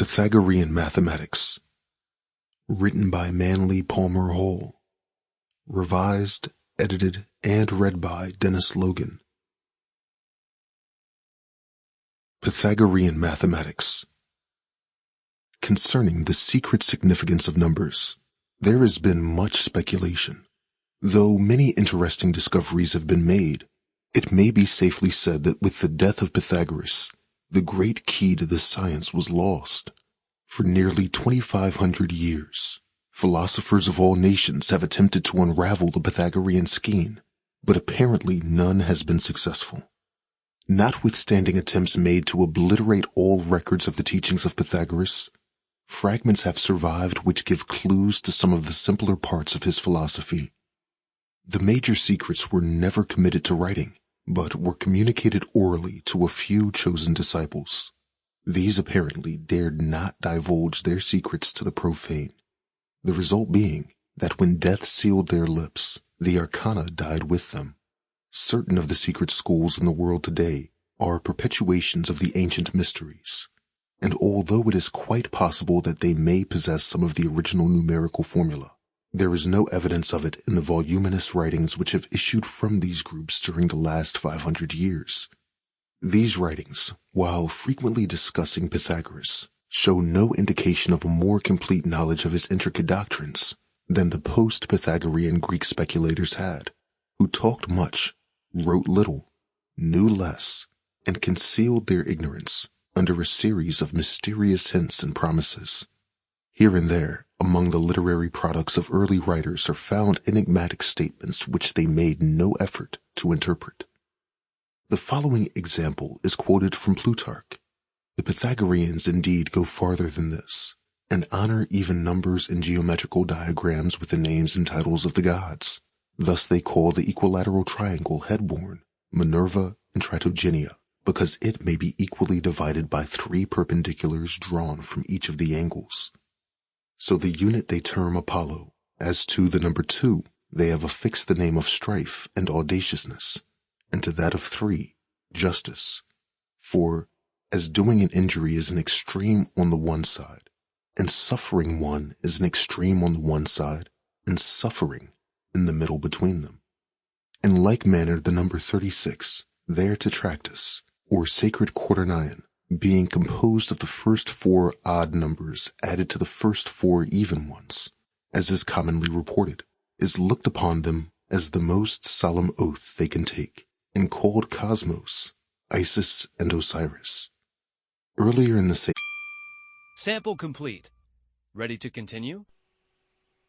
Pythagorean Mathematics. Written by Manly Palmer Hall. Revised, edited, and read by Dennis Logan. Pythagorean Mathematics. Concerning the secret significance of numbers, there has been much speculation. Though many interesting discoveries have been made, it may be safely said that with the death of Pythagoras, the great key to this science was lost. For nearly 2,500 years, philosophers of all nations have attempted to unravel the Pythagorean skein, but apparently none has been successful. Notwithstanding attempts made to obliterate all records of the teachings of Pythagoras, fragments have survived which give clues to some of the simpler parts of his philosophy. The major secrets were never committed to writing, but were communicated orally to a few chosen disciples. These apparently dared not divulge their secrets to the profane, the result being that when death sealed their lips, the arcana died with them. Certain of the secret schools in the world today are perpetuations of the ancient mysteries, and although it is quite possible that they may possess some of the original numerical formula, there is no evidence of it in the voluminous writings which have issued from these groups during the last 500 years. These writings, while frequently discussing Pythagoras, show no indication of a more complete knowledge of his intricate doctrines than the post-Pythagorean Greek speculators had, who talked much, wrote little, knew less, and concealed their ignorance under a series of mysterious hints and promises. Here and there, among the literary products of early writers are found enigmatic statements which they made no effort to interpret. The following example is quoted from Plutarch. The Pythagoreans indeed go farther than this, and honor even numbers and geometrical diagrams with the names and titles of the gods. Thus they call the equilateral triangle head-born, Minerva and Tritogenia, because it may be equally divided by 3 perpendiculars drawn from each of the angles. So the unit they term Apollo. As to the number 2, they have affixed the name of strife and audaciousness, and to that of 3, justice. For, as doing an injury is an extreme on the one side, and suffering one is an extreme on the one side, and suffering in the middle between them. In like manner the number 36, their tetractys, or sacred quaternion, being composed of the first 4 odd numbers added to the first 4 even ones, as is commonly reported, is looked upon them as the most solemn oath they can take, and called Cosmos, Isis, and Osiris. Earlier in the same Sample complete. Ready to continue?